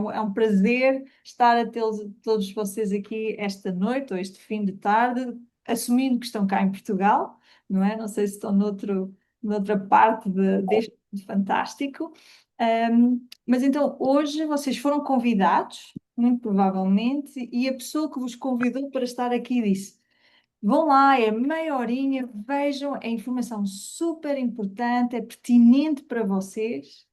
É um prazer estar a tê-los todos vocês aqui esta noite ou este fim de tarde, assumindo que estão cá em Portugal, não é? Não sei se estão noutra parte deste mundo fantástico. Mas então, hoje vocês foram convidados, muito provavelmente, e a pessoa que vos convidou para estar aqui disse: vão lá, é meia horinha, vejam, é informação super importante, é pertinente para vocês.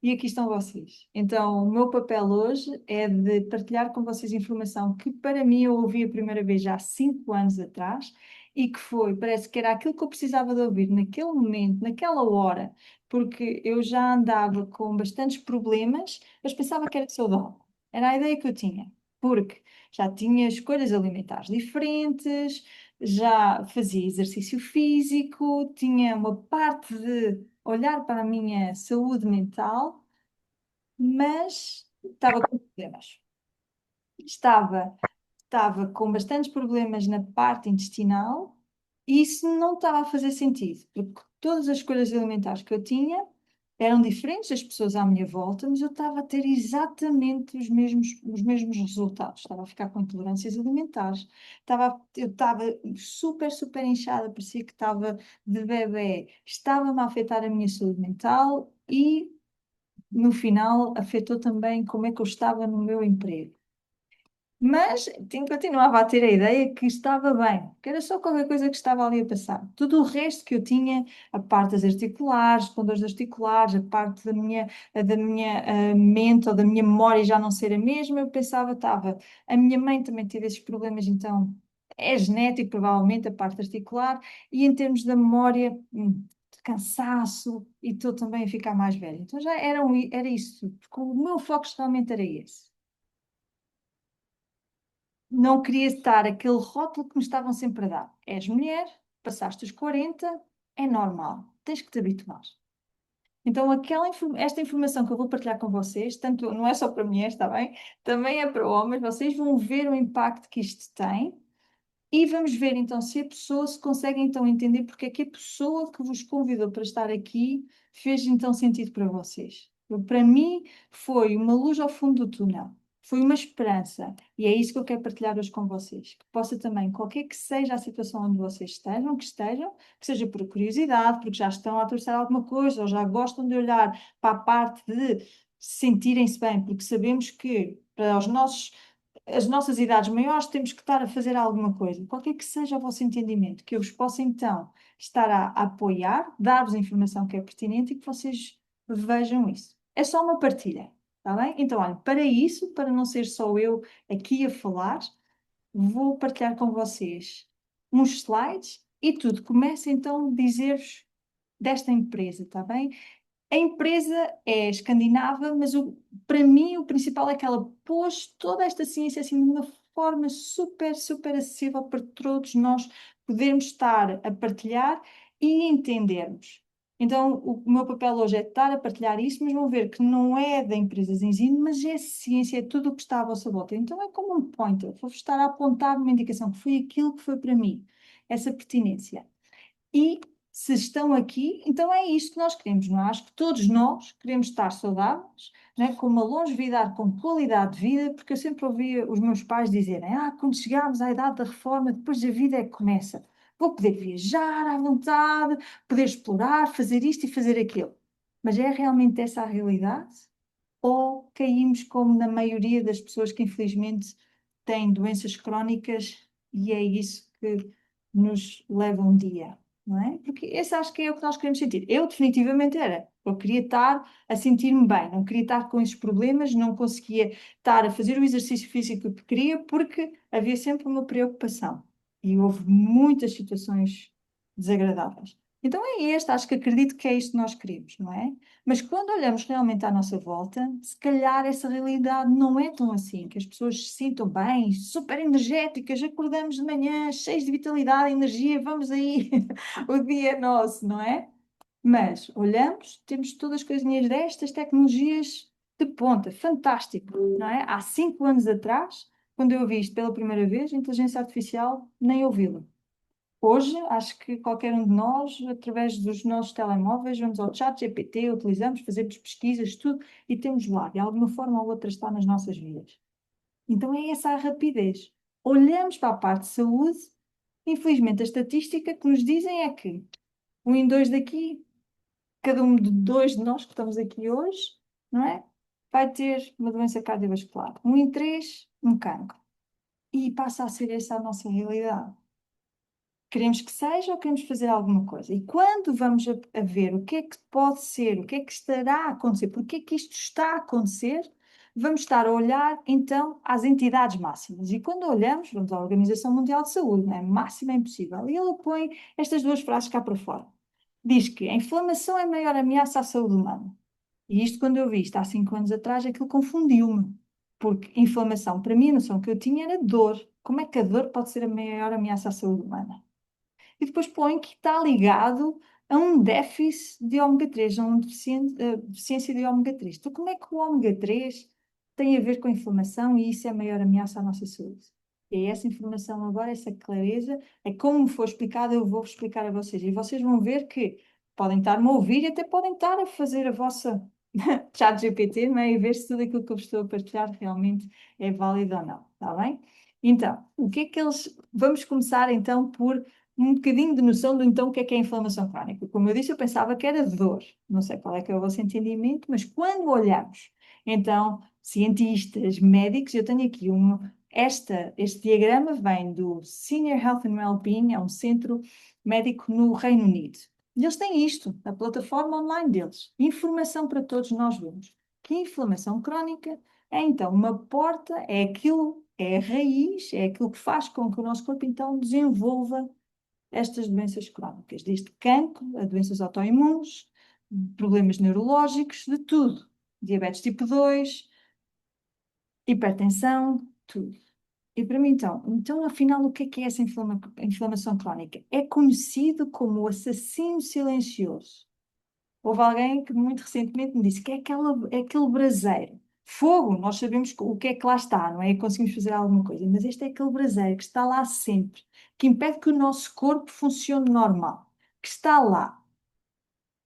E aqui estão vocês. Então, o meu papel hoje é de partilhar com vocês informação que para mim eu ouvi a primeira vez já há 5 anos atrás e que foi, parece que era aquilo que eu precisava de ouvir naquele momento, naquela hora, porque eu já andava com bastantes problemas, mas pensava que era saudável. Era a ideia que eu tinha, porque já tinha escolhas alimentares diferentes, já fazia exercício físico, tinha uma parte de olhar para a minha saúde mental, mas estava com problemas. Estava, estava com bastantes problemas na parte intestinal e isso não estava a fazer sentido, porque todas as escolhas alimentares que eu tinha eram diferentes das pessoas à minha volta, mas eu estava a ter exatamente os mesmos resultados. Estava a ficar com intolerâncias alimentares, eu estava super, super inchada, parecia que estava de bebê, estava-me a afetar a minha saúde mental e no final afetou também como é que eu estava no meu emprego. Mas continuava a ter a ideia que estava bem, que era só qualquer coisa que estava ali a passar. Tudo o resto que eu tinha, a parte das articulares, com dores articulares, a parte da minha mente ou da minha memória já não ser a mesma, eu pensava, estava. A minha mãe também teve esses problemas, então é genético, provavelmente, a parte articular, e em termos da memória, de cansaço, e estou também a ficar mais velha. Então já era isso, porque o meu foco realmente era esse. Não queria estar aquele rótulo que me estavam sempre a dar. És mulher, passaste os 40, é normal, tens que te habituar. Então, esta informação que eu vou partilhar com vocês, tanto não é só para mulheres, está bem? Também é para homens, vocês vão ver o impacto que isto tem e vamos ver então se a pessoa se consegue então entender porque é que a pessoa que vos convidou para estar aqui fez então sentido para vocês. Para mim foi uma luz ao fundo do túnel, foi uma esperança e é isso que eu quero partilhar hoje com vocês. Que possa também, qualquer que seja a situação onde vocês estejam, que seja por curiosidade, porque já estão a atravessar alguma coisa ou já gostam de olhar para a parte de sentirem-se bem, porque sabemos que para os nossos as nossas idades maiores temos que estar a fazer alguma coisa, qualquer que seja o vosso entendimento, que eu vos possa então estar a apoiar, dar-vos a informação que é pertinente e que vocês vejam isso. É só uma partilha, está bem? Então, olha, para isso, para não ser só eu aqui a falar, vou partilhar com vocês uns slides e tudo. Começa então a dizer-vos desta empresa, está bem? A empresa é escandinava, mas para mim o principal é que ela pôs toda esta ciência assim de uma forma super, super acessível para todos nós podermos estar a partilhar e entendermos. Então, o meu papel hoje é estar a partilhar isso, mas vão ver que não é da empresa Enzino, mas é ciência, é tudo o que está à vossa volta. Então, é como um pointer, vou-vos estar a apontar uma indicação que foi aquilo que foi para mim, essa pertinência. E se estão aqui, então é isto que nós queremos, não é? Acho que todos nós queremos estar saudáveis, né? Com uma longevidade, com qualidade de vida, porque eu sempre ouvia os meus pais dizerem: quando chegarmos à idade da reforma, depois a vida é que começa. Vou poder viajar à vontade, poder explorar, fazer isto e fazer aquilo. Mas é realmente essa a realidade? Ou caímos como na maioria das pessoas que infelizmente têm doenças crónicas e é isso que nos leva um dia, não é? Porque esse acho que é o que nós queremos sentir. Eu definitivamente era. Eu queria estar a sentir-me bem, não queria estar com esses problemas, não conseguia estar a fazer o exercício físico que queria porque havia sempre uma preocupação e houve muitas situações desagradáveis. Então é este, acho que acredito que é isto que nós queremos, não é? Mas quando olhamos realmente à nossa volta, se calhar essa realidade não é tão assim, que as pessoas se sintam bem, super energéticas, acordamos de manhã, cheios de vitalidade, energia, vamos aí, o dia é nosso, não é? Mas olhamos, temos todas as coisinhas destas tecnologias de ponta, fantástico, não é? Há 5 anos atrás, quando eu vi isto pela primeira vez, a inteligência artificial, nem ouvi-la. Hoje, acho que qualquer um de nós, através dos nossos telemóveis, vamos ao chat GPT, utilizamos, fazemos pesquisas, tudo, e temos lá, de alguma forma ou outra está nas nossas vidas. Então é essa a rapidez. Olhamos para a parte de saúde, infelizmente a estatística que nos dizem é que um em dois daqui, cada um de dois de nós que estamos aqui hoje, não é? Vai ter uma doença cardiovascular. Um em três, um cancro. E passa a ser essa a nossa realidade. Queremos que seja ou queremos fazer alguma coisa? E quando vamos a ver o que é que pode ser, o que é que estará a acontecer, porque é que isto está a acontecer, vamos estar a olhar então às entidades máximas. E quando olhamos, vamos à Organização Mundial de Saúde, não é? Máxima é impossível. E ele põe estas duas frases cá para fora. Diz que a inflamação é a maior ameaça à saúde humana. E isto, quando eu vi isto há 5 anos atrás, aquilo confundiu-me. Porque inflamação, para mim, a noção que eu tinha era dor. Como é que a dor pode ser a maior ameaça à saúde humana? E depois põe que está ligado a um déficit de ômega 3, a uma deficiência de ômega 3. Então, como é que o ômega 3 tem a ver com a inflamação e isso é a maior ameaça à nossa saúde? E é essa informação agora, essa clareza, é como me for explicado, eu vou explicar a vocês. E vocês vão ver que podem estar-me a ouvir e até podem estar a fazer a vossa chat GPT, não é? E ver se tudo aquilo que eu vos estou a partilhar realmente é válido ou não, está bem? Então, o que é que eles... Vamos começar então por um bocadinho de noção do então o que é a inflamação crónica. Como eu disse, eu pensava que era dor. Não sei qual é que é o vosso entendimento, mas quando olhamos, então, cientistas, médicos, eu tenho aqui este diagrama vem do Senior Health and Wellbeing, é um centro médico no Reino Unido. E eles têm isto, a plataforma online deles. Informação para todos nós vemos. Que a inflamação crónica é então uma porta, é aquilo, é a raiz, é aquilo que faz com que o nosso corpo então desenvolva estas doenças crónicas, desde cancro a doenças autoimunes, problemas neurológicos, de tudo. Diabetes tipo 2, hipertensão, tudo. E para mim, então, afinal, o que é essa inflamação crónica? É conhecido como o assassino silencioso. Houve alguém que muito recentemente me disse que é aquele braseiro. Fogo, nós sabemos o que é que lá está, não é? E conseguimos fazer alguma coisa, mas este é aquele braseiro que está lá sempre, que impede que o nosso corpo funcione normal, que está lá.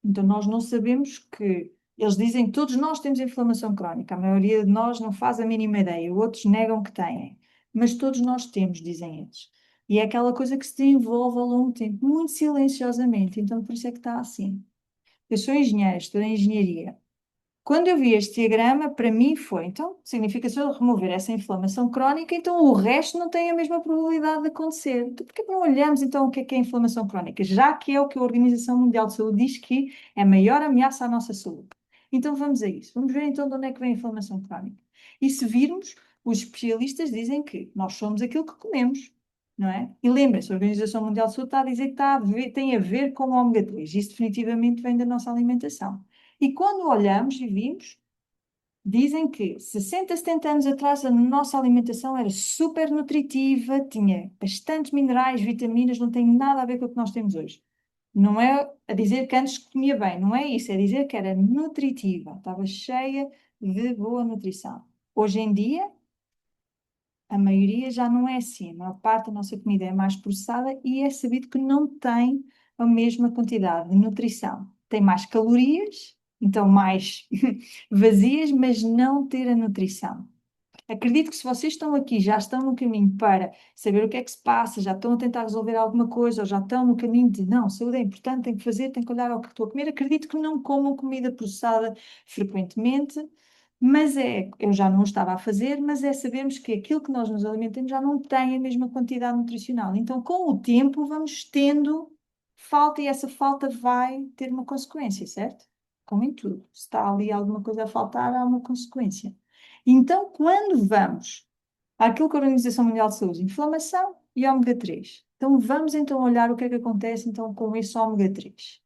Então nós não sabemos que... Eles dizem que todos nós temos inflamação crónica, a maioria de nós não faz a mínima ideia, outros negam que têm, mas todos nós temos, dizem eles. E é aquela coisa que se desenvolve ao longo do tempo, muito silenciosamente, então por isso é que está assim. Eu sou engenheira, estou em engenharia. Quando eu vi este diagrama, para mim foi, então, significa que se eu remover essa inflamação crónica, então o resto não tem a mesma probabilidade de acontecer. Então, por que não olhamos então o que é a inflamação crónica? Já que é o que a Organização Mundial de Saúde diz que é a maior ameaça à nossa saúde. Então vamos a isso. Vamos ver então de onde é que vem a inflamação crónica. E se virmos, os especialistas dizem que nós somos aquilo que comemos, não é? E lembrem-se, a Organização Mundial de Saúde está a dizer que tem a ver com o ômega 3. Isso definitivamente vem da nossa alimentação. E quando olhamos e vimos, dizem que 60, 70 anos atrás a nossa alimentação era super nutritiva, tinha bastantes minerais, vitaminas, não tem nada a ver com o que nós temos hoje. Não é a dizer que antes comia bem, não é isso, é dizer que era nutritiva, estava cheia de boa nutrição. Hoje em dia, a maioria já não é assim. A maior parte da nossa comida é mais processada e é sabido que não tem a mesma quantidade de nutrição. Tem mais calorias, então mais vazias, mas não ter a nutrição. Acredito que se vocês estão aqui, já estão no caminho para saber o que é que se passa, já estão a tentar resolver alguma coisa, ou já estão no caminho de não, saúde é importante, tenho que fazer, tenho que olhar ao que estou a comer. Acredito que não comam comida processada frequentemente, mas eu já não o estava a fazer, mas é sabermos que aquilo que nós nos alimentamos já não tem a mesma quantidade nutricional. Então, com o tempo, vamos tendo falta e essa falta vai ter uma consequência, certo? Como em tudo. Se está ali alguma coisa a faltar, há uma consequência. Então, quando vamos àquilo que a Organização Mundial de Saúde, inflamação e ômega 3. Então, vamos então olhar o que é que acontece então com esse ômega 3.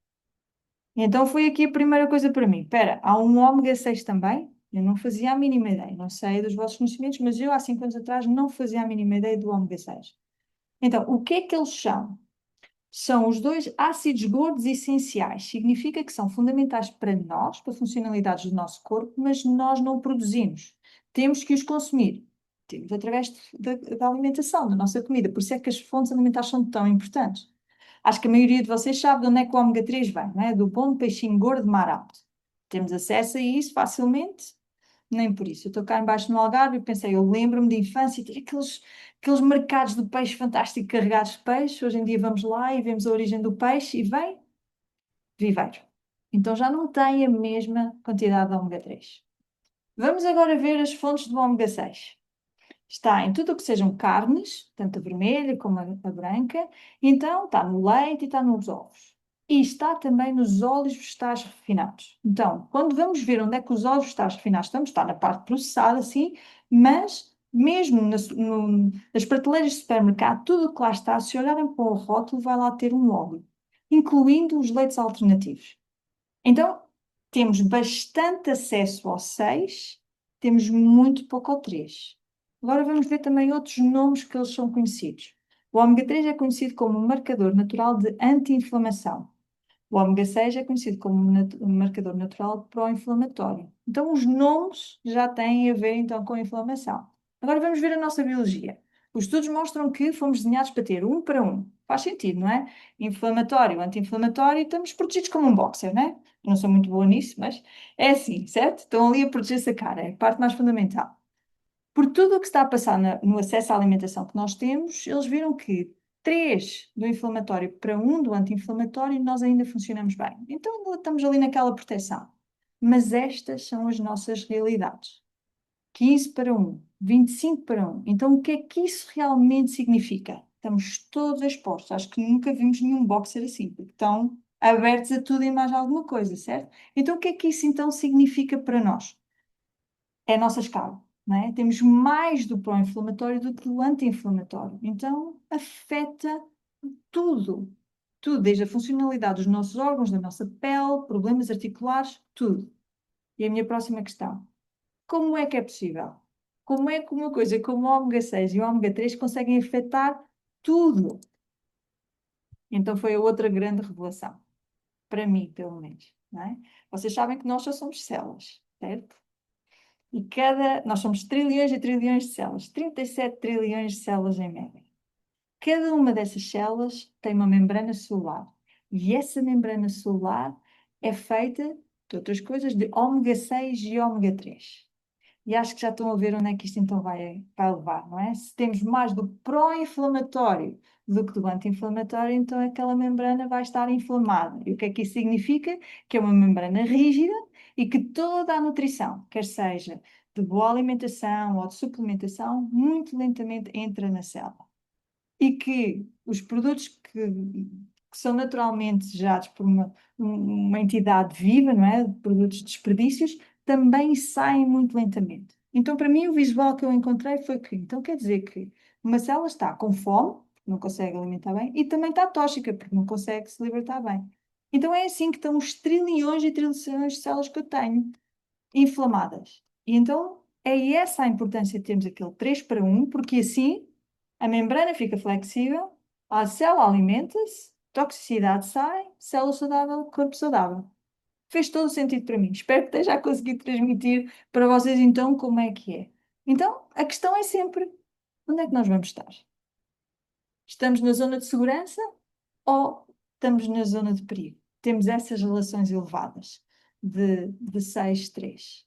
Então, foi aqui a primeira coisa para mim. Espera, há um ômega 6 também? Eu não fazia a mínima ideia. Não sei dos vossos conhecimentos, mas eu há 5 anos atrás não fazia a mínima ideia do ômega 6. Então, o que é que eles são? São os dois ácidos gordos essenciais. Significa que são fundamentais para nós, para funcionalidades do nosso corpo, mas nós não o produzimos. Temos que os consumir. Temos através da alimentação, da nossa comida. Por isso é que as fontes alimentares são tão importantes. Acho que a maioria de vocês sabe de onde é que o ômega 3 vem, não é? Do bom peixinho gordo de mar alto. Temos acesso a isso facilmente, nem por isso. Eu estou cá embaixo no Algarve e pensei, eu lembro-me de infância, ter aqueles mercados de peixe fantástico carregados de peixe. Hoje em dia vamos lá e vemos a origem do peixe e vem viveiro. Então já não tem a mesma quantidade de ômega 3. Vamos agora ver as fontes do ômega 6. Está em tudo o que sejam carnes, tanto a vermelha como a branca, então está no leite e está nos ovos. E está também nos óleos vegetais refinados. Então, quando vamos ver onde é que os óleos vegetais refinados estão, está na parte processada, sim, mas mesmo nas prateleiras de supermercado, tudo o que lá está, se olharem para o rótulo, vai lá ter um óleo, incluindo os leites alternativos. Então, temos bastante acesso ao 6, temos muito pouco ao 3. Agora vamos ver também outros nomes que eles são conhecidos. O ômega 3 é conhecido como um marcador natural de anti-inflamação. O ômega 6 é conhecido como um marcador natural pró-inflamatório. Então, os nomes já têm a ver então com a inflamação. Agora vamos ver a nossa biologia. Os estudos mostram que fomos desenhados para ter um para um. Faz sentido, não é? Inflamatório, anti-inflamatório, estamos protegidos como um boxer, não é? Eu não sou muito boa nisso, mas é assim, certo? Estão ali a proteger-se a cara, é a parte mais fundamental. Por tudo o que está a passar no acesso à alimentação que nós temos, eles viram que 3 do inflamatório para um do anti-inflamatório, nós ainda funcionamos bem. Então ainda estamos ali naquela proteção. Mas estas são as nossas realidades. 15 para um, 25 para um. Então o que é que isso realmente significa? Estamos todos expostos. Acho que nunca vimos nenhum boxer assim, porque estão abertos a tudo e mais alguma coisa, certo? Então o que é que isso então significa para nós? É a nossa escala, não é? Temos mais do pró-inflamatório do que do anti-inflamatório. Então, afeta tudo. Tudo, desde a funcionalidade dos nossos órgãos, da nossa pele, problemas articulares, tudo. E a minha próxima questão: como é que é possível? Como é que uma coisa como o ômega 6 e o ômega 3 conseguem afetar tudo? Então, foi a outra grande revelação. Para mim, pelo menos, não é? Vocês sabem que nós só somos células, certo? Nós somos trilhões e trilhões de células, 37 trilhões de células em média. Cada uma dessas células tem uma membrana celular. E essa membrana celular é feita de outras coisas, de ômega 6 e ômega 3. E acho que já estão a ver onde é que isto então vai levar, não é? Se temos mais do pró-inflamatório do que do anti-inflamatório, então aquela membrana vai estar inflamada. E o que é que isso significa? Que é uma membrana rígida e que toda a nutrição, quer seja de boa alimentação ou de suplementação, muito lentamente entra na célula. E que os produtos que são naturalmente gerados por uma entidade viva, não é? Produtos de desperdícios, também saem muito lentamente. Então, para mim, o visual que eu encontrei foi que, então quer dizer que uma célula está com fome, porque não consegue alimentar bem, e também está tóxica, porque não consegue se libertar bem. Então é assim que estão os trilhões e trilhões de células que eu tenho, inflamadas. E então é essa a importância de termos aquele 3 para um, porque assim a membrana fica flexível, a célula alimenta-se, toxicidade sai, célula saudável, corpo saudável. Fez todo o sentido para mim. Espero que esteja a conseguir transmitir para vocês então como é que é. Então, a questão é sempre, onde é que nós vamos estar? Estamos na zona de segurança ou estamos na zona de perigo? Temos essas relações elevadas de 6-3.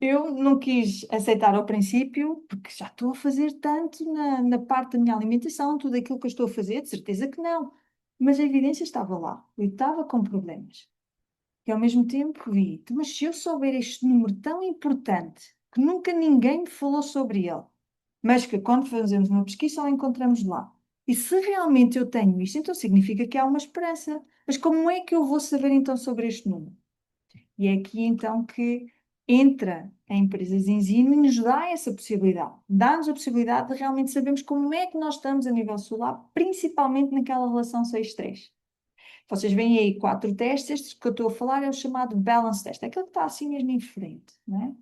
Eu não quis aceitar ao princípio, porque já estou a fazer tanto na parte da minha alimentação, tudo aquilo que eu estou a fazer, de certeza que não. Mas a evidência estava lá, eu estava com problemas. E ao mesmo tempo vi, mas se eu souber este número tão importante, que nunca ninguém me falou sobre ele, mas que quando fazemos uma pesquisa só encontramos lá. E se realmente eu tenho isto, então significa que há uma esperança. Mas como é que eu vou saber então sobre este número? E é aqui então que entra a empresa Enzino e nos dá essa possibilidade. Dá-nos a possibilidade de realmente sabermos como é que nós estamos a nível solar, principalmente naquela relação 6-3. Vocês veem aí 4 testes, este que eu estou a falar é o chamado Balance Test, aquele que está assim mesmo em frente, não é?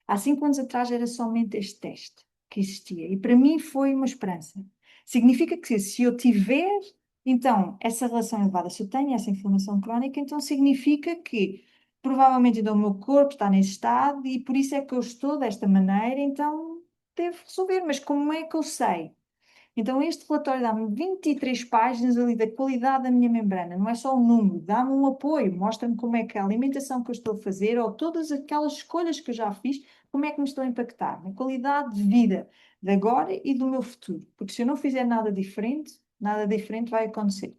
Há 5 anos atrás era somente este teste que existia e para mim foi uma esperança. Significa que se eu tiver, então, essa relação elevada, se eu tenho essa inflamação crónica, então significa que provavelmente então, o meu corpo está nesse estado e por isso é que eu estou desta maneira, então devo resolver. Mas como é que eu sei? Então este relatório dá-me 23 páginas ali da qualidade da minha membrana, não é só um número, dá-me um apoio, mostra-me como é que a alimentação que eu estou a fazer ou todas aquelas escolhas que eu já fiz, como é que me estão a impactar na qualidade de vida de agora e do meu futuro. Porque se eu não fizer nada diferente vai acontecer.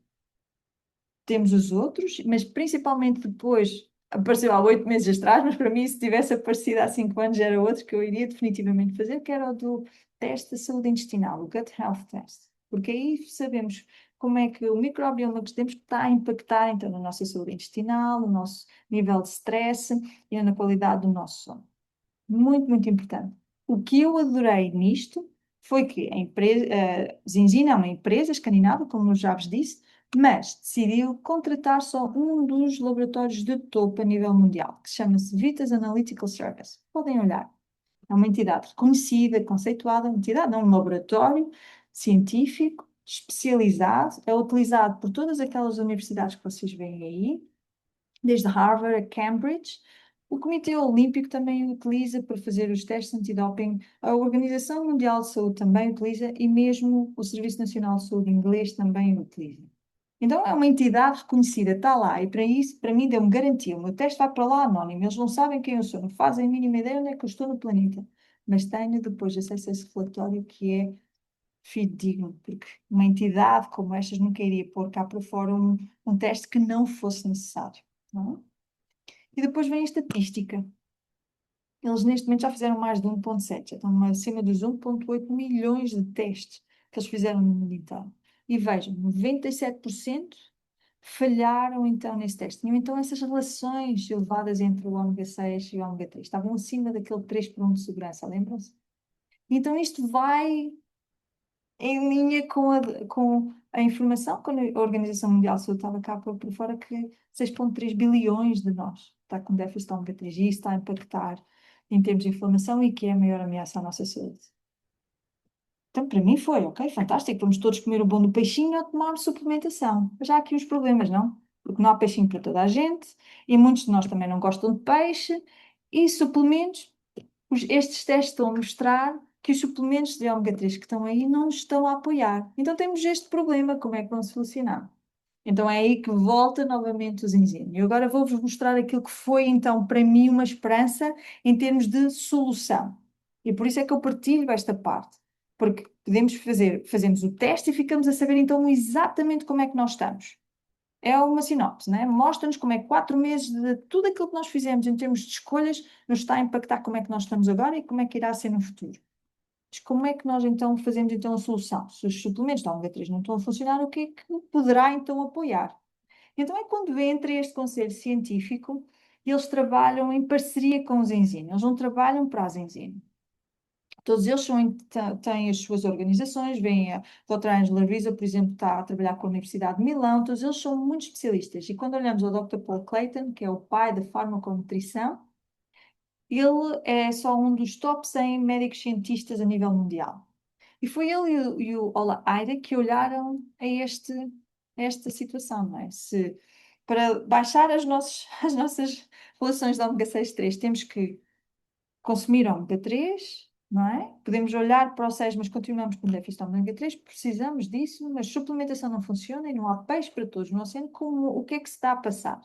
Temos os outros, mas principalmente depois, apareceu há 8 meses atrás, mas para mim, se tivesse aparecido há 5 anos, era outro que eu iria definitivamente fazer, que era o do teste da saúde intestinal, o Gut Health Test. Porque aí sabemos como é que o microbioma que temos está a impactar então na nossa saúde intestinal, no nosso nível de stress e na qualidade do nosso sono. Muito, muito importante. O que eu adorei nisto foi que a empresa, a Zinzina é uma empresa escandinava, como eu já vos disse, mas decidiu contratar só um dos laboratórios de topo a nível mundial, que chama-se Vitas Analytical Service. Podem olhar. É uma entidade reconhecida, conceituada, uma entidade, não um laboratório científico, especializado, é utilizado por todas aquelas universidades que vocês veem aí, desde Harvard a Cambridge. O Comitê Olímpico também o utiliza para fazer os testes antidoping, a Organização Mundial de Saúde também utiliza e mesmo o Serviço Nacional de Saúde inglês também o utiliza. Então é uma entidade reconhecida, está lá, e para isso, para mim, deu-me garantia. O meu teste vai para lá anónimo, eles não sabem quem eu sou, não fazem a mínima ideia onde é que eu estou no planeta. Mas tenho depois acesso a esse relatório que é fidedigno, porque uma entidade como estas nunca iria pôr cá para fora um teste que não fosse necessário. Não é? E depois vem a estatística. Eles neste momento já fizeram mais de 1,7, já estão acima dos 1,8 milhões de testes que eles fizeram no mundo inteiro. E vejam, 97% falharam então nesse teste. Tinham então essas relações elevadas entre o ômega 6 e o ômega 3. Estavam acima daquele 3 por 1 de segurança, lembram-se? Então isto vai em linha com a informação, quando a Organização Mundial de Saúde estava cá por fora, que 6,3 bilhões de nós está com déficit de ômega 3 e isso está a impactar em termos de inflamação e que é a maior ameaça à nossa saúde. Então, para mim foi, ok, fantástico, vamos todos comer o bom do peixinho ou tomar suplementação. Mas já há aqui uns problemas, não? Porque não há peixinho para toda a gente e muitos de nós também não gostam de peixe e suplementos estes testes estão a mostrar que os suplementos de ômega 3 que estão aí não nos estão a apoiar. Então temos este problema, como é que vão solucionar? Então é aí que volta novamente os enzimas. Eu agora vou-vos mostrar aquilo que foi então para mim uma esperança em termos de solução. E por isso é que eu partilho esta parte. Porque fazemos o teste e ficamos a saber então exatamente como é que nós estamos. É uma sinopse, né? Mostra-nos como é que 4 meses de tudo aquilo que nós fizemos em termos de escolhas nos está a impactar como é que nós estamos agora e como é que irá ser no futuro. Mas como é que nós então fazemos então a solução? Se os suplementos da ômega 3 não estão a funcionar, o que é que poderá então apoiar? Então é quando entra este conselho científico, eles trabalham em parceria com os enzimas, eles não trabalham para as enzimas. Todos eles têm as suas organizações, vem a doutora Angela Rizzo, por exemplo, está a trabalhar com a Universidade de Milão, todos eles são muito especialistas. E quando olhamos ao Dr. Paul Clayton, que é o pai da farmaconutrição, ele é só um dos top 100 médicos cientistas a nível mundial. E foi ele e o Ola Aida que olharam a esta situação, não é? Se, para baixar as nossas relações de ômega 6,3 temos que consumir ômega 3, não é? Podemos olhar para o 6, mas continuamos com déficit de ômega 3, precisamos disso, mas suplementação não funciona e não há peixe para todos no oceano, o que é que se está a passar?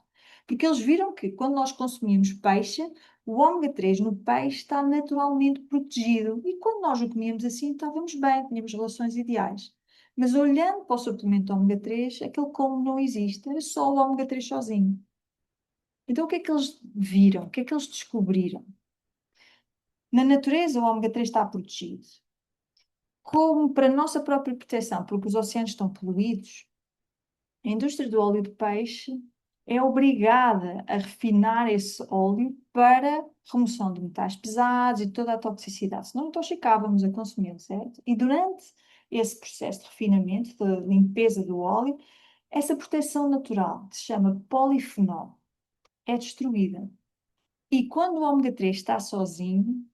Porque eles viram que quando nós consumimos peixe, o ômega 3 no peixe está naturalmente protegido e quando nós o comíamos assim estávamos bem, tínhamos relações ideais. Mas olhando para o suplemento de ômega 3, aquele como não existe, era só o ômega 3 sozinho. Então o que é que eles viram? O que é que eles descobriram? Na natureza, o ômega 3 está protegido. Como para a nossa própria proteção, porque os oceanos estão poluídos, a indústria do óleo de peixe é obrigada a refinar esse óleo para remoção de metais pesados e toda a toxicidade, senão intoxicávamos a consumi-lo, certo? E durante esse processo de refinamento, de limpeza do óleo, essa proteção natural, que se chama polifenol, é destruída. E quando o ômega 3 está sozinho,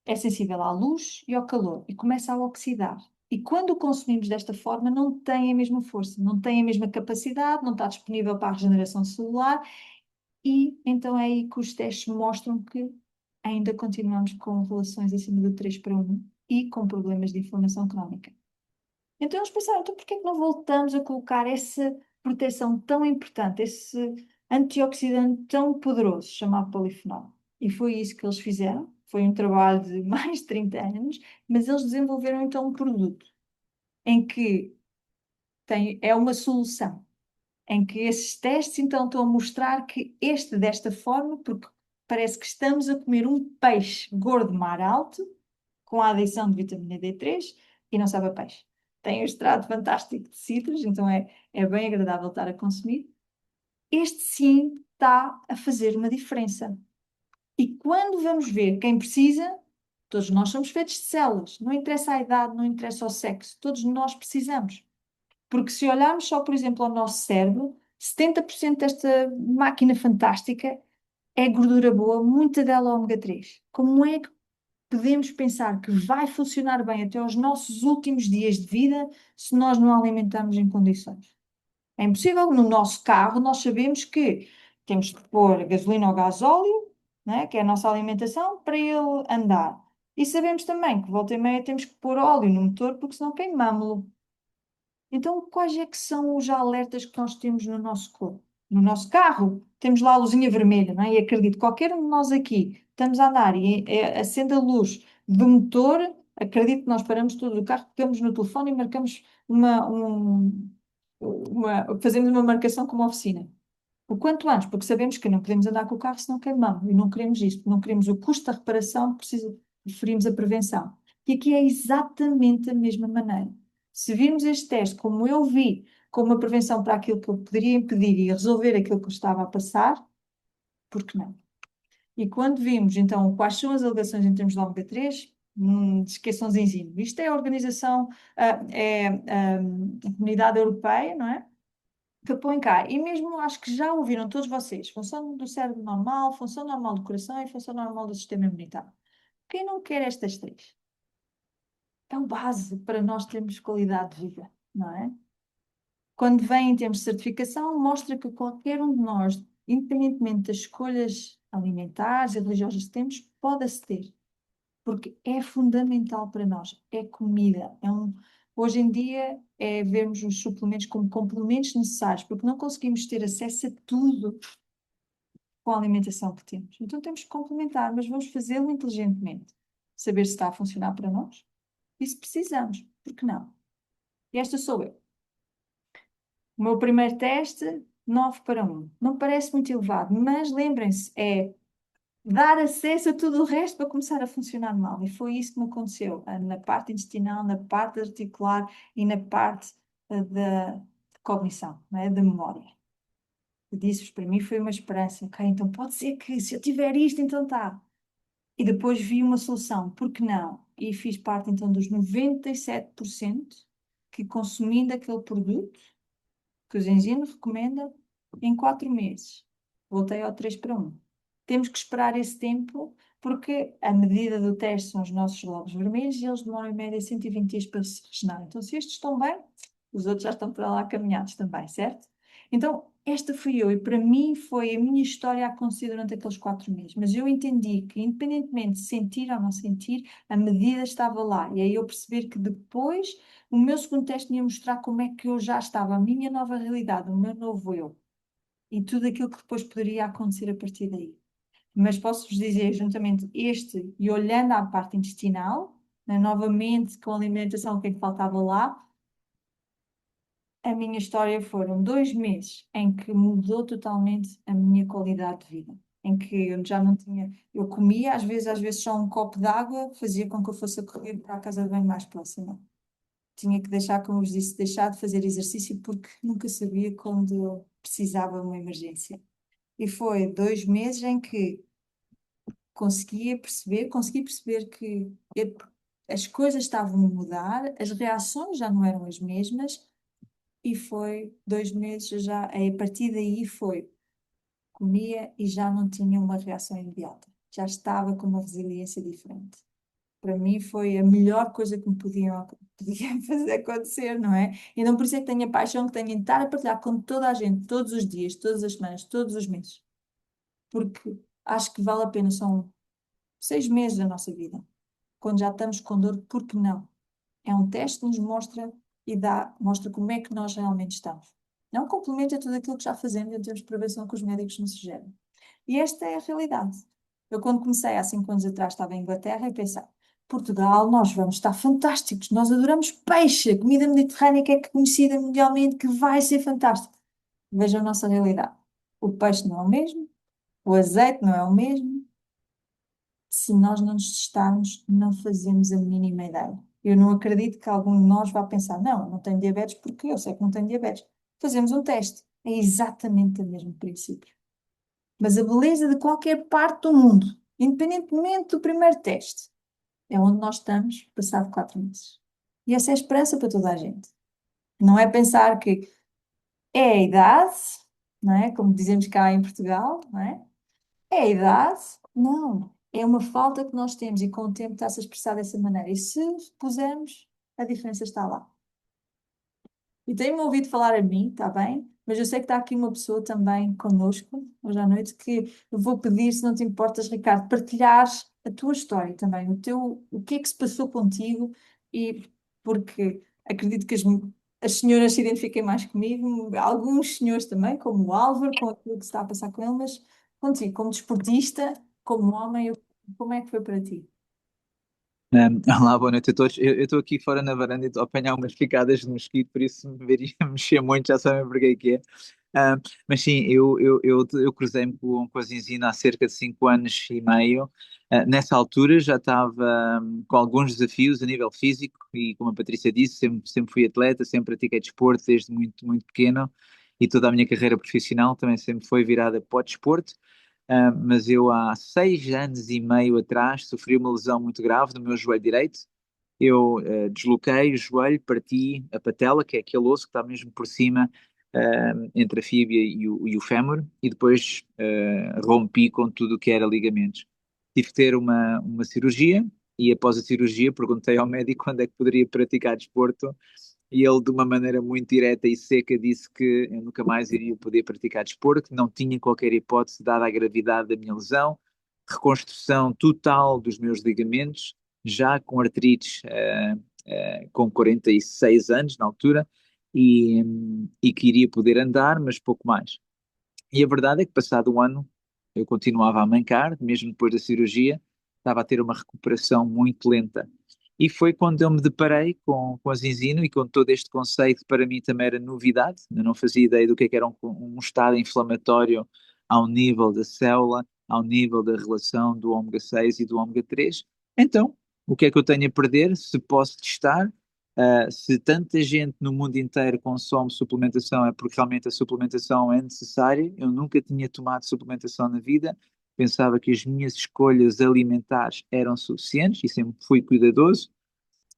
é sensível à luz e ao calor e começa a oxidar. E quando o consumimos desta forma, não tem a mesma força, não tem a mesma capacidade, não está disponível para a regeneração celular, e então é aí que os testes mostram que ainda continuamos com relações acima do 3 para 1 e com problemas de inflamação crónica. Então eles pensaram, então porquê que não voltamos a colocar essa proteção tão importante, esse antioxidante tão poderoso, chamado polifenol? E foi isso que eles fizeram. Foi um trabalho de mais de 30 anos, mas eles desenvolveram então um produto em que é uma solução, em que esses testes então estão a mostrar que desta forma, porque parece que estamos a comer um peixe gordo mar alto, com a adição de vitamina D3 e não sabe a peixe. Tem um extrato fantástico de citros, então é bem agradável estar a consumir. Este sim está a fazer uma diferença. E quando vamos ver quem precisa, todos nós somos feitos de células, não interessa a idade, não interessa o sexo, todos nós precisamos. Porque se olharmos só, por exemplo, ao nosso cérebro, 70% desta máquina fantástica é gordura boa, muita dela ômega 3. Como é que podemos pensar que vai funcionar bem até aos nossos últimos dias de vida se nós não alimentarmos em condições? É impossível. No nosso carro, nós sabemos que temos que pôr gasolina ou gasóleo, né, que é a nossa alimentação, para ele andar. E sabemos também que volta e meia temos que pôr óleo no motor porque senão queimamos-lo. Então, quais é que são os alertas que nós temos no nosso corpo? No nosso carro, temos lá a luzinha vermelha, não é? E acredito, qualquer um de nós aqui estamos a andar e acende a luz do motor, acredito que nós paramos todo o carro, pegamos no telefone e marcamos fazemos uma marcação como oficina. O quanto antes, porque sabemos que não podemos andar com o carro se não queimamos, e não queremos isto, não queremos o custo da reparação, preferimos a prevenção. E aqui é exatamente a mesma maneira. Se virmos este teste como eu vi, como uma prevenção para aquilo que eu poderia impedir e resolver aquilo que eu estava a passar, por que não? E quando vimos, então, quais são as alegações em termos de ômega 3, esqueçam os enzimas. Isto é a organização, a Comunidade Europeia, não é? Que põe cá. E mesmo acho que já ouviram todos vocês, função do cérebro normal, função normal do coração e função normal do sistema imunitário. Quem não quer estas três? É o base para nós termos qualidade de vida, não é? Quando vem em termos de certificação, mostra que qualquer um de nós, independentemente das escolhas alimentares e religiosas que temos, pode aceder, porque é fundamental para nós, é comida, hoje em dia é vermos os suplementos como complementos necessários, porque não conseguimos ter acesso a tudo com a alimentação que temos. Então temos que complementar, mas vamos fazê-lo inteligentemente. Saber se está a funcionar para nós e se precisamos, porque não? E esta sou eu. O meu primeiro teste, 9:1. Não parece muito elevado, mas lembrem-se, é dar acesso a tudo o resto para começar a funcionar mal. E foi isso que me aconteceu na parte intestinal, na parte articular e na parte da cognição, não é? Da memória. Disse-vos, para mim foi uma esperança. Ok, então pode ser que se eu tiver isto, então tá. E depois vi uma solução, por que não? E fiz parte então dos 97% que consumindo aquele produto que o Enzino recomenda, em 4 meses. Voltei ao 3:1. Temos que esperar esse tempo, porque a medida do teste são os nossos glóbulos vermelhos e eles demoram em média 120 dias para se regenerar. Então, se estes estão bem, os outros já estão para lá caminhados também, certo? Então, esta fui eu e para mim foi a minha história a acontecer durante aqueles 4 meses. Mas eu entendi que, independentemente de sentir ou não sentir, a medida estava lá. E aí eu perceber que depois o meu segundo teste ia mostrar como é que eu já estava, a minha nova realidade, o meu novo eu. E tudo aquilo que depois poderia acontecer a partir daí. Mas posso-vos dizer, juntamente este e olhando à parte intestinal, né, novamente com a alimentação, o que é que faltava lá, a minha história foram 2 meses em que mudou totalmente a minha qualidade de vida. Em que eu já não tinha, eu comia, às vezes só um copo de água fazia com que eu fosse a correr para a casa de banho mais próxima. Tinha que deixar, como vos disse, deixar de fazer exercício porque nunca sabia quando eu precisava de uma emergência. E foi 2 meses em que consegui perceber que as coisas estavam a mudar, as reações já não eram as mesmas, e foi 2 meses já, a partir daí comia e já não tinha uma reação imediata, já estava com uma resiliência diferente. Para mim foi a melhor coisa que me podia fazer acontecer, não é? E não por isso é que tenho a paixão que tenho em estar a partilhar com toda a gente, todos os dias, todas as semanas, todos os meses. Porque acho que vale a pena, são 6 meses da nossa vida. Quando já estamos com dor, por que não? É um teste que nos mostra e mostra como é que nós realmente estamos. Não complementa tudo aquilo que já fazemos em termos de prevenção que os médicos nos sugerem. E esta é a realidade. Eu, quando comecei há 5 anos atrás, estava em Inglaterra e pensava, Portugal, nós vamos estar fantásticos, nós adoramos peixe, a comida mediterrânea que é conhecida mundialmente, que vai ser fantástica. Veja a nossa realidade. O peixe não é o mesmo, o azeite não é o mesmo. Se nós não nos testarmos, não fazemos a mínima ideia. Eu não acredito que algum de nós vá pensar, não tenho diabetes porque eu sei que não tenho diabetes. Fazemos um teste. É exatamente o mesmo princípio. Mas a beleza de qualquer parte do mundo, independentemente do primeiro teste, é onde nós estamos passado 4 meses. E essa é a esperança para toda a gente. Não é pensar que é a idade, não é? Como dizemos cá em Portugal, não é? É a idade? Não. É uma falta que nós temos e com o tempo está-se a expressar dessa maneira. E se pusermos, a diferença está lá. E tenho-me ouvido falar a mim, está bem? Mas eu sei que está aqui uma pessoa também connosco, hoje à noite, que eu vou pedir, se não te importas, Ricardo, partilhares a tua história também, o que é que se passou contigo e porque acredito que as senhoras se identifiquem mais comigo, alguns senhores também, como o Álvaro, com aquilo que se está a passar com ele, mas contigo, como desportista, como homem, como é que foi para ti? Olá, boa noite a todos. Eu estou aqui fora na varanda e estou a apanhar umas picadas de mosquito, por isso me veria mexer muito, já sabem porque é que é. Mas sim, eu cruzei-me com a Zinzina há cerca de 5 anos e meio. Nessa altura já estava com alguns desafios a nível físico e, como a Patrícia disse, sempre fui atleta, sempre pratiquei desporto desde muito, muito pequeno e toda a minha carreira profissional também sempre foi virada para o desporto. Mas eu há 6 anos e meio atrás sofri uma lesão muito grave no meu joelho direito. Eu desloquei o joelho, parti a patela, que é aquele osso que está mesmo por cima, entre a fíbia e o fémur, e depois rompi com tudo o que era ligamentos. Tive que ter uma cirurgia, e após a cirurgia perguntei ao médico quando é que poderia praticar desporto, e ele, de uma maneira muito direta e seca, disse que eu nunca mais iria poder praticar desporto, que não tinha qualquer hipótese, dada a gravidade da minha lesão, reconstrução total dos meus ligamentos, já com artrites, com 46 anos na altura, e que iria poder andar, mas pouco mais. E a verdade é que, passado um ano, eu continuava a mancar, mesmo depois da cirurgia, estava a ter uma recuperação muito lenta. E foi quando eu me deparei com a Zinzino e com todo este conceito, que para mim também era novidade. Eu não fazia ideia do que é um estado inflamatório ao nível da célula, ao nível da relação do ômega 6 e do ômega 3. Então, o que é que eu tenho a perder? Se posso testar, se tanta gente no mundo inteiro consome suplementação, é porque realmente a suplementação é necessária. Eu nunca tinha tomado suplementação na vida, pensava que as minhas escolhas alimentares eram suficientes e sempre fui cuidadoso,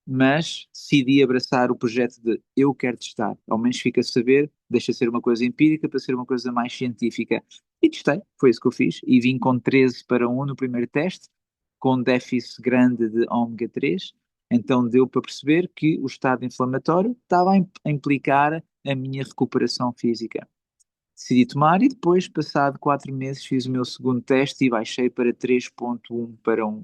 mas decidi abraçar o projeto de eu quero testar. Ao menos fica a saber, deixa ser uma coisa empírica para ser uma coisa mais científica. E testei, foi isso que eu fiz, e vim com 13/1 no primeiro teste, com um déficit grande de ômega 3. Então deu para perceber que o estado inflamatório estava a implicar a minha recuperação física. Decidi tomar e depois, passado 4 meses, fiz o meu segundo teste e baixei para 3,1/1.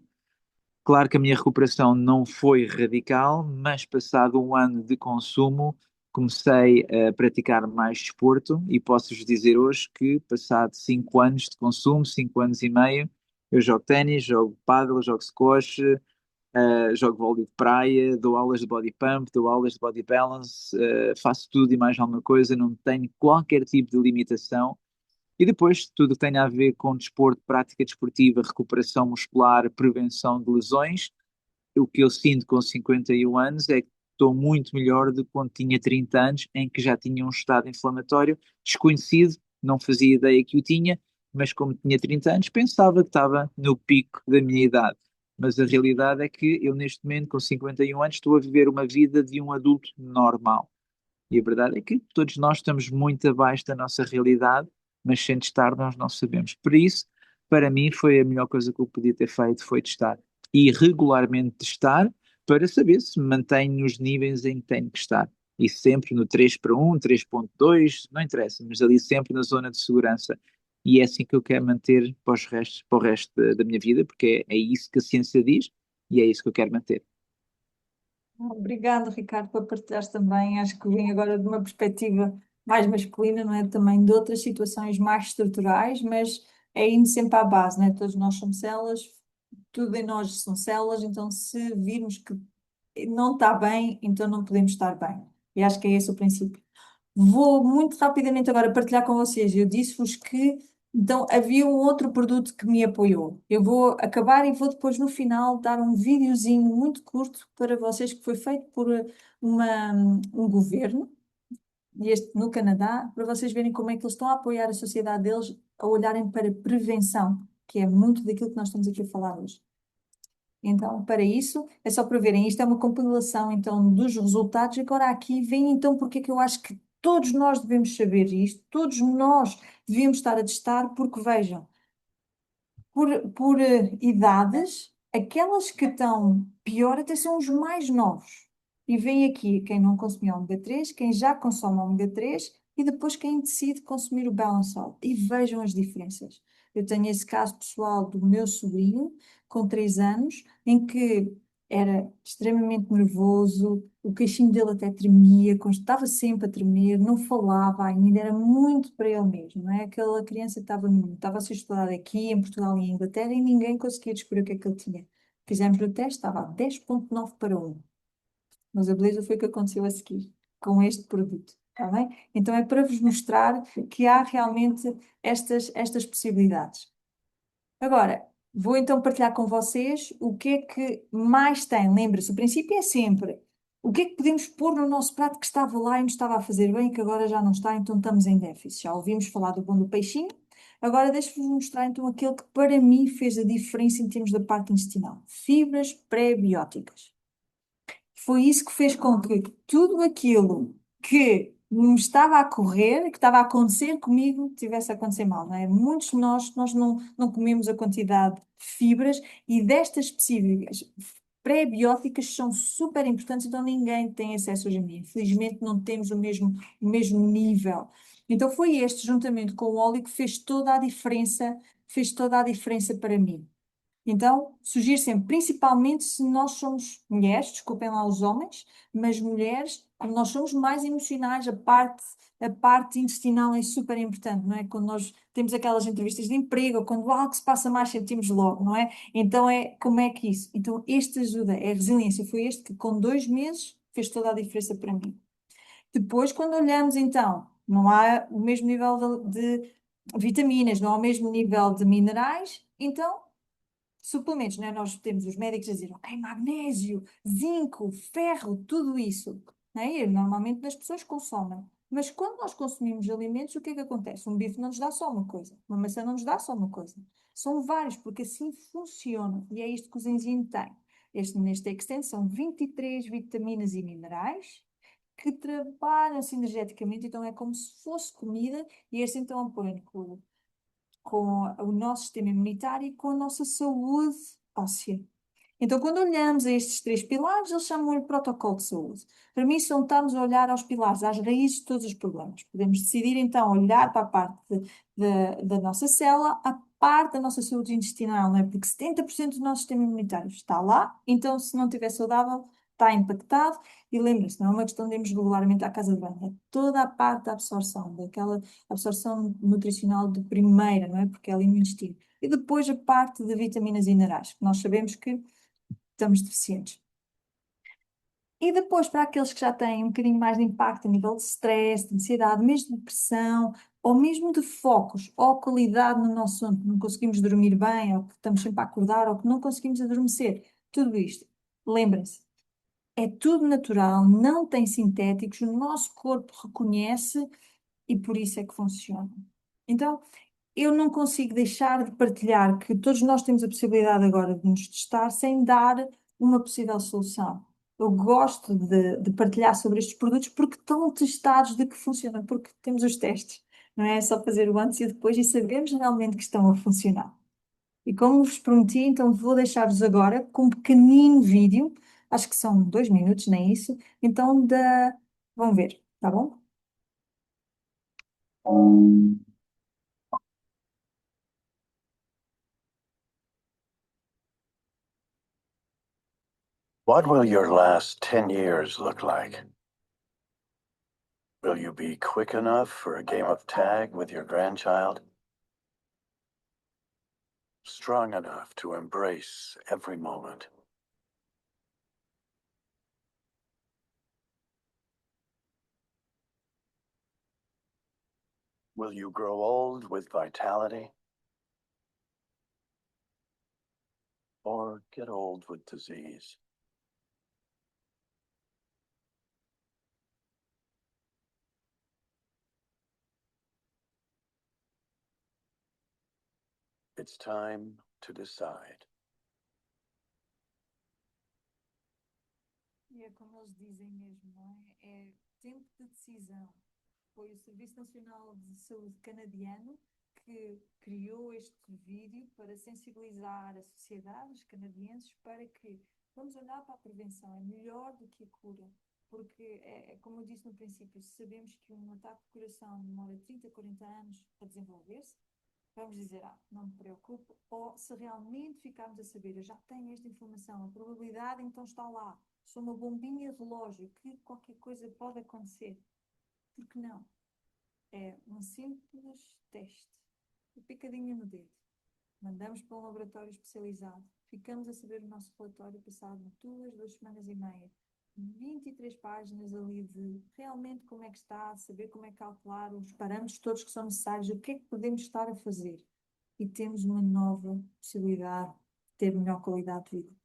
Claro que a minha recuperação não foi radical, mas passado um ano de consumo, comecei a praticar mais desporto e posso-vos dizer hoje que, passado 5 anos de consumo, 5 anos e meio, eu jogo ténis, jogo pádel, jogo squash, jogo vôlei de praia, dou aulas de body pump, dou aulas de body balance, faço tudo e mais alguma coisa, não tenho qualquer tipo de limitação. E depois, tudo que tem a ver com desporto, prática desportiva, recuperação muscular, prevenção de lesões, o que eu sinto com 51 anos é que estou muito melhor do que quando tinha 30 anos, em que já tinha um estado inflamatório desconhecido, não fazia ideia que o tinha, mas como tinha 30 anos, pensava que estava no pico da minha idade. Mas a realidade é que eu, neste momento, com 51 anos, estou a viver uma vida de um adulto normal. E a verdade é que todos nós estamos muito abaixo da nossa realidade, mas sem testar nós não sabemos. Por isso, para mim, foi a melhor coisa que eu podia ter feito, foi testar. E regularmente testar para saber se me mantenho nos níveis em que tenho que estar. E sempre no 3/1, 3,2, não interessa, mas ali sempre na zona de segurança. E é assim que eu quero manter para o resto da minha vida, porque é isso que a ciência diz e é isso que eu quero manter. Obrigada, Ricardo, por partilhares também. Acho que vem agora de uma perspectiva mais masculina, não é? Também de outras situações mais estruturais, mas é indo sempre à base, não é? Todos nós somos células, tudo em nós são células, então se virmos que não está bem, então não podemos estar bem. E acho que é esse o princípio. Vou muito rapidamente agora partilhar com vocês. Eu disse-vos que então havia um outro produto que me apoiou. Eu vou acabar e vou depois no final dar um videozinho muito curto para vocês que foi feito por um governo, este no Canadá, para vocês verem como é que eles estão a apoiar a sociedade deles a olharem para prevenção, que é muito daquilo que nós estamos aqui a falar hoje. Então, para isso, é só para verem, isto é uma compilação então dos resultados. Agora aqui vem então porque é que eu acho que todos nós devemos saber isto, todos nós devíamos estar a testar, porque vejam, por idades, aquelas que estão pior até são os mais novos. E vem aqui quem não consumia ômega 3, quem já consome ômega 3 e depois quem decide consumir o Balance Salt. E vejam as diferenças. Eu tenho esse caso pessoal do meu sobrinho, com 3 anos, em que era extremamente nervoso, o queixinho dele até tremia, estava sempre a tremer, não falava ainda, era muito para ele mesmo, não é? Aquela criança que estava a ser estudada aqui, em Portugal e em Inglaterra, e ninguém conseguia descobrir o que é que ele tinha. Fizemos o teste, estava a 10,9 para 1. Mas a beleza foi o que aconteceu a seguir, com este produto, está bem? Então é para vos mostrar que há realmente estas possibilidades. Agora, vou então partilhar com vocês o que é que mais tem. Lembra-se, o princípio é sempre o que é que podemos pôr no nosso prato que estava lá e nos estava a fazer bem e que agora já não está, então estamos em déficit. Já ouvimos falar do bom do peixinho. Agora deixe-vos mostrar então aquele que para mim fez a diferença em termos da parte intestinal. Fibras pré-bióticas. Foi isso que fez com que tudo aquilo que me estava a correr, que estava a acontecer comigo, tivesse a acontecer mal, não é? Muitos de nós não comemos a quantidade de fibras e destas específicas pré-bióticas são super importantes, então ninguém tem acesso hoje em dia. Infelizmente não temos o mesmo nível. Então foi este, juntamente com o óleo, que fez toda a diferença para mim. Então, sugiro sempre, principalmente se nós somos mulheres, desculpem lá os homens, mas mulheres, como nós somos mais emocionais, a parte intestinal é super importante, não é? Quando nós temos aquelas entrevistas de emprego, ou quando algo se passa mais, sentimos logo, não é? Então, como é que isso? Então, este ajuda, é a resiliência. Foi este que, com 2 meses, fez toda a diferença para mim. Depois, quando olhamos, então, não há o mesmo nível de vitaminas, não há o mesmo nível de minerais, então suplementos, não é? Nós temos os médicos a dizer, ok, magnésio, zinco, ferro, tudo isso, não é? E normalmente as pessoas consomem. Mas quando nós consumimos alimentos, o que é que acontece? Um bife não nos dá só uma coisa, uma maçã não nos dá só uma coisa. São vários, porque assim funciona. E é isto que os enzimas têm. Neste extent são 23 vitaminas e minerais que trabalham sinergeticamente, então é como se fosse comida, e este então apoia com o nosso sistema imunitário e com a nossa saúde óssea. Então, quando olhamos a estes 3 pilares, eles chamam-lhe protocolo de saúde. Para mim, são estarmos a olhar aos pilares, às raízes de todos os problemas. Podemos decidir, então, olhar para a parte da nossa célula, a parte da nossa saúde intestinal, não é? Porque 70% do nosso sistema imunitário está lá, então, se não estiver saudável, está impactado. E lembrem-se, não é uma questão de irmos regularmente à casa de banho, é toda a parte da absorção, daquela absorção nutricional de primeira, não é? Porque é ali no intestino. E depois a parte de vitaminas e minerais, que nós sabemos que estamos deficientes. E depois, para aqueles que já têm um bocadinho mais de impacto a nível de stress, de ansiedade, mesmo de depressão, ou mesmo de focos, ou qualidade no nosso sono, que não conseguimos dormir bem, ou que estamos sempre a acordar, ou que não conseguimos adormecer, tudo isto, lembrem-se, é tudo natural, não tem sintéticos, o nosso corpo reconhece e por isso é que funciona. Então, eu não consigo deixar de partilhar que todos nós temos a possibilidade agora de nos testar sem dar uma possível solução. Eu gosto de partilhar sobre estes produtos porque estão testados de que funcionam, porque temos os testes. Não é só fazer o antes e o depois e sabemos realmente que estão a funcionar. E como vos prometi, então vou deixar-vos agora com um pequenino vídeo, acho que são 2 minutos, nem isso, então vão ver, tá bom? What will your last 10 years look like? Will you be quick enough for a game of tag with your grandchild? Strong enough to embrace every moment? Will you grow old with vitality? Or get old with disease? It's time to decide. E é como eles dizem mesmo, não é? É tempo de decisão. Foi o Serviço Nacional de Saúde canadiano que criou este vídeo para sensibilizar a sociedade, os canadienses, para que vamos olhar para a prevenção, é melhor do que a cura. Porque, como eu disse no princípio, se sabemos que um ataque de coração demora 30, 40 anos a desenvolver-se, vamos dizer, não me preocupo, ou se realmente ficarmos a saber, eu já tenho esta informação, a probabilidade então está lá, sou uma bombinha de relógio, que qualquer coisa pode acontecer. Por que não? É um simples teste, uma picadinha no dedo. Mandamos para um laboratório especializado, ficamos a saber o nosso relatório passado 2 semanas e meia. 23 páginas ali de realmente como é que está, saber como é que calcular os parâmetros todos que são necessários, o que é que podemos estar a fazer. E temos uma nova possibilidade de ter melhor qualidade de vida.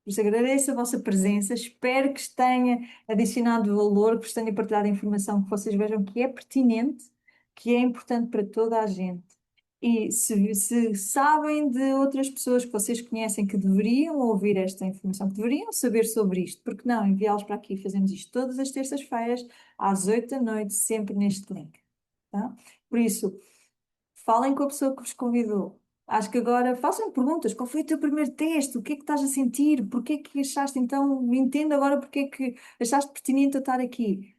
Por isso agradeço a vossa presença, espero que vos tenha adicionado valor, que vos tenha partilhado informação que vocês vejam que é pertinente, que é importante para toda a gente. E se sabem de outras pessoas que vocês conhecem que deveriam ouvir esta informação, que deveriam saber sobre isto, porque não enviá-los para aqui? Fazemos isto todas as terças-feiras, às 8 da noite, sempre neste link. Tá? Por isso, falem com a pessoa que vos convidou. Acho que agora façam perguntas. Qual foi o teu primeiro teste? O que é que estás a sentir? Porquê é que achaste então? Entendo agora porque é que achaste pertinente eu estar aqui.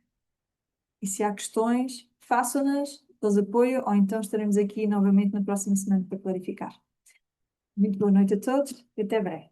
E se há questões, façam-nas, dou apoio, ou então estaremos aqui novamente na próxima semana para clarificar. Muito boa noite a todos e até breve.